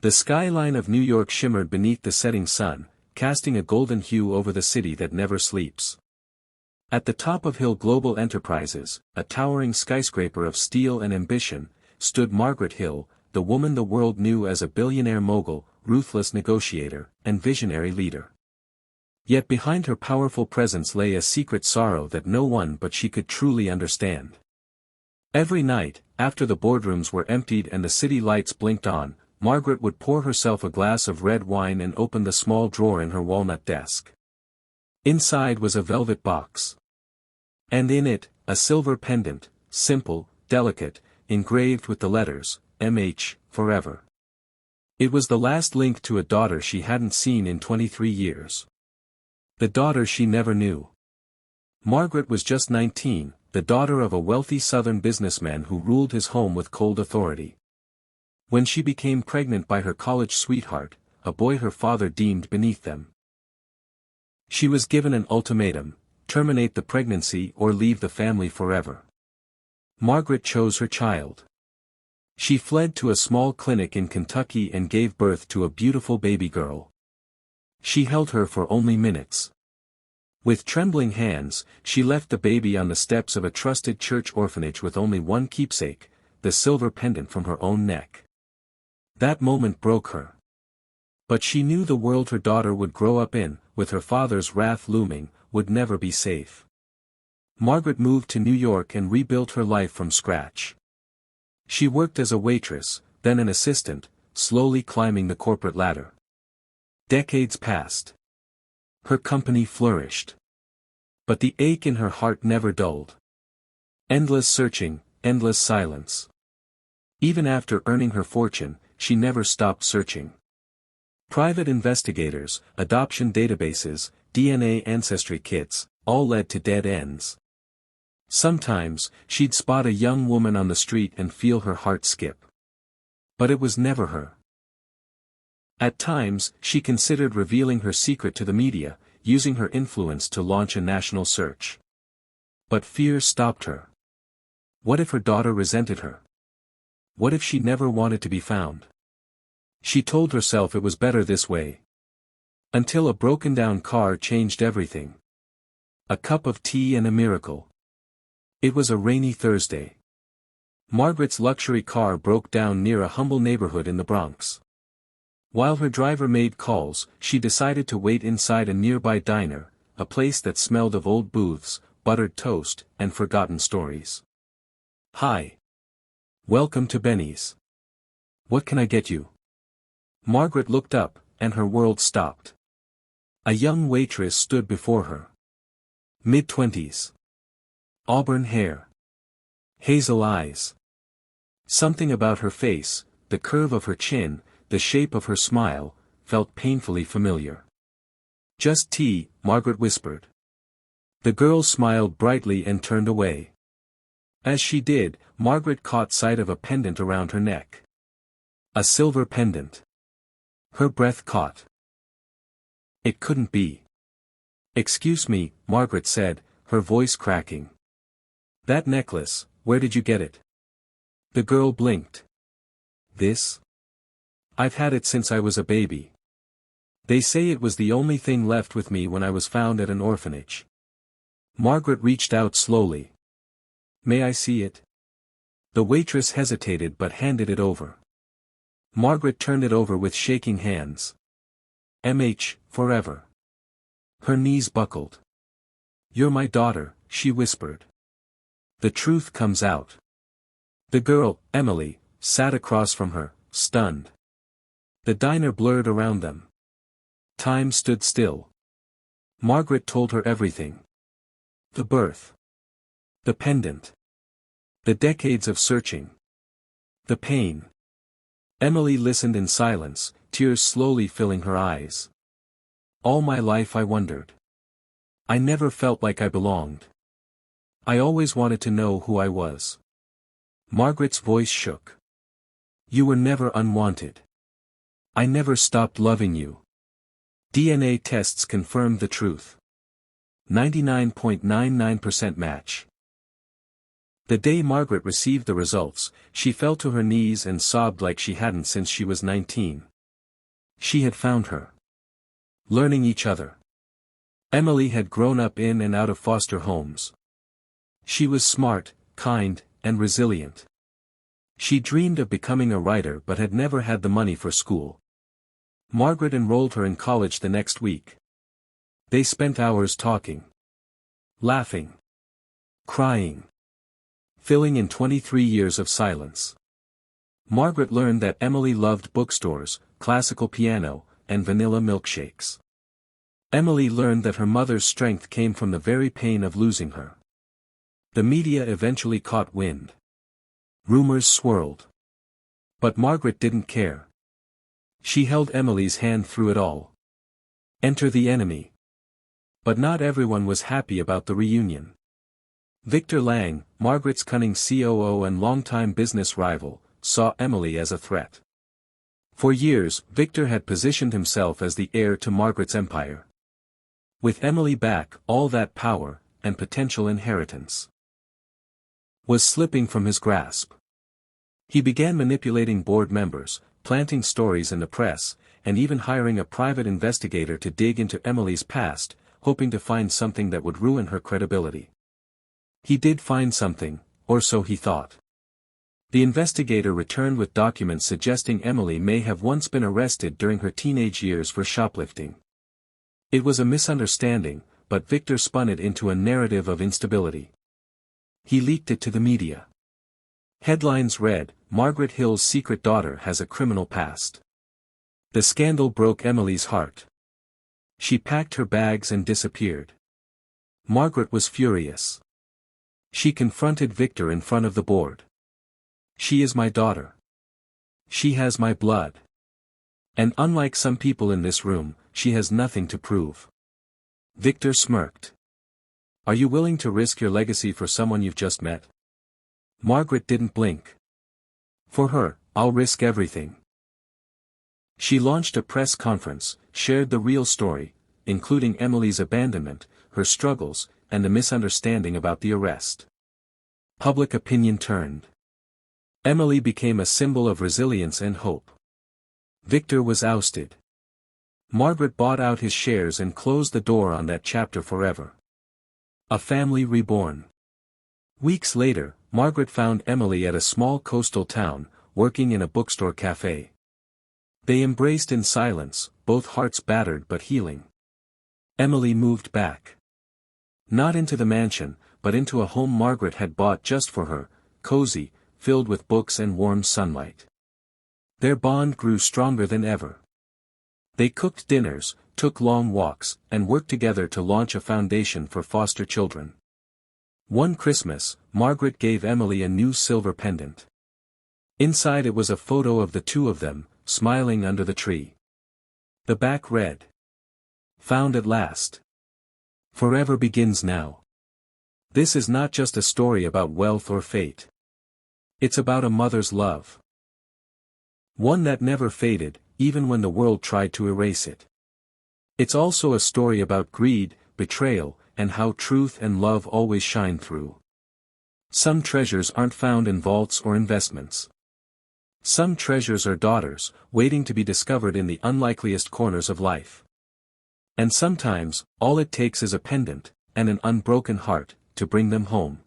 The skyline of New York shimmered beneath the setting sun, casting a golden hue over the city that never sleeps. At the top of Hill Global Enterprises, a towering skyscraper of steel and ambition, stood Margaret Hill, the woman the world knew as a billionaire mogul, ruthless negotiator, and visionary leader. Yet behind her powerful presence lay a secret sorrow that no one but she could truly understand. Every night, after the boardrooms were emptied and the city lights blinked on, Margaret would pour herself a glass of red wine and open the small drawer in her walnut desk. Inside was a velvet box. And in it, a silver pendant, simple, delicate, engraved with the letters, M.H., forever. It was the last link to a daughter she hadn't seen in 23 years. The daughter she never knew. Margaret was just 19, the daughter of a wealthy Southern businessman who ruled his home with cold authority. When she became pregnant by her college sweetheart, a boy her father deemed beneath them. She was given an ultimatum: terminate the pregnancy or leave the family forever. Margaret chose her child. She fled to a small clinic in Kentucky and gave birth to a beautiful baby girl. She held her for only minutes. With trembling hands, she left the baby on the steps of a trusted church orphanage with only one keepsake, the silver pendant from her own neck. That moment broke her. But she knew the world her daughter would grow up in, with her father's wrath looming, would never be safe. Margaret moved to New York and rebuilt her life from scratch. She worked as a waitress, then an assistant, slowly climbing the corporate ladder. Decades passed. Her company flourished. But the ache in her heart never dulled. Endless searching, endless silence. Even after earning her fortune, she never stopped searching. Private investigators, adoption databases, DNA ancestry kits, all led to dead ends. Sometimes, she'd spot a young woman on the street and feel her heart skip. But it was never her. At times, she considered revealing her secret to the media, using her influence to launch a national search. But fear stopped her. What if her daughter resented her? What if she never wanted to be found? She told herself it was better this way. Until a broken-down car changed everything. A cup of tea and a miracle. It was a rainy Thursday. Margaret's luxury car broke down near a humble neighborhood in the Bronx. While her driver made calls, she decided to wait inside a nearby diner, a place that smelled of old booths, buttered toast, and forgotten stories. "Hi. Welcome to Benny's. What can I get you?" Margaret looked up, and her world stopped. A young waitress stood before her. Mid-20s. Auburn hair. Hazel eyes. Something about her face, the curve of her chin, the shape of her smile, felt painfully familiar. "Just tea," Margaret whispered. The girl smiled brightly and turned away. As she did, Margaret caught sight of a pendant around her neck. A silver pendant. Her breath caught. It couldn't be. "Excuse me," Margaret said, her voice cracking. "That necklace, where did you get it?" The girl blinked. "This? I've had it since I was a baby. They say it was the only thing left with me when I was found at an orphanage." Margaret reached out slowly. "May I see it?" The waitress hesitated but handed it over. Margaret turned it over with shaking hands. "M.H., forever." Her knees buckled. "You're my daughter," she whispered. "The truth comes out." The girl, Emily, sat across from her, stunned. The diner blurred around them. Time stood still. Margaret told her everything. The birth. The pendant. The decades of searching. The pain. Emily listened in silence, tears slowly filling her eyes. "All my life I wondered. I never felt like I belonged. I always wanted to know who I was." Margaret's voice shook. "You were never unwanted. I never stopped loving you." DNA tests confirmed the truth. 99.99% match. The day Margaret received the results, she fell to her knees and sobbed like she hadn't since she was 19. She had found her. Learning each other. Emily had grown up in and out of foster homes. She was smart, kind, and resilient. She dreamed of becoming a writer but had never had the money for school. Margaret enrolled her in college the next week. They spent hours talking. Laughing. Crying. Filling in 23 years of silence. Margaret learned that Emily loved bookstores, classical piano, and vanilla milkshakes. Emily learned that her mother's strength came from the very pain of losing her. The media eventually caught wind. Rumors swirled. But Margaret didn't care. She held Emily's hand through it all. Enter the enemy. But not everyone was happy about the reunion. Victor Lang, Margaret's cunning COO and longtime business rival, saw Emily as a threat. For years, Victor had positioned himself as the heir to Margaret's empire. With Emily back, all that power, and potential inheritance, was slipping from his grasp. He began manipulating board members, planting stories in the press, and even hiring a private investigator to dig into Emily's past, hoping to find something that would ruin her credibility. He did find something, or so he thought. The investigator returned with documents suggesting Emily may have once been arrested during her teenage years for shoplifting. It was a misunderstanding, but Victor spun it into a narrative of instability. He leaked it to the media. Headlines read, "Margaret Hill's secret daughter has a criminal past." The scandal broke Emily's heart. She packed her bags and disappeared. Margaret was furious. She confronted Victor in front of the board. "She is my daughter. She has my blood. And unlike some people in this room, she has nothing to prove." Victor smirked. "Are you willing to risk your legacy for someone you've just met?" Margaret didn't blink. "For her, I'll risk everything." She launched a press conference, shared the real story, including Emily's abandonment, her struggles, and the misunderstanding about the arrest. Public opinion turned. Emily became a symbol of resilience and hope. Victor was ousted. Margaret bought out his shares and closed the door on that chapter forever. A family reborn. Weeks later, Margaret found Emily at a small coastal town, working in a bookstore café. They embraced in silence, both hearts battered but healing. Emily moved back. Not into the mansion, but into a home Margaret had bought just for her, cozy, filled with books and warm sunlight. Their bond grew stronger than ever. They cooked dinners, took long walks, and worked together to launch a foundation for foster children. One Christmas, Margaret gave Emily a new silver pendant. Inside it was a photo of the two of them, smiling under the tree. The back read, "Found at last. Forever begins now." This is not just a story about wealth or fate. It's about a mother's love. One that never faded, even when the world tried to erase it. It's also a story about greed, betrayal, and how truth and love always shine through. Some treasures aren't found in vaults or investments. Some treasures are daughters, waiting to be discovered in the unlikeliest corners of life. And sometimes, all it takes is a pendant, and an unbroken heart, to bring them home.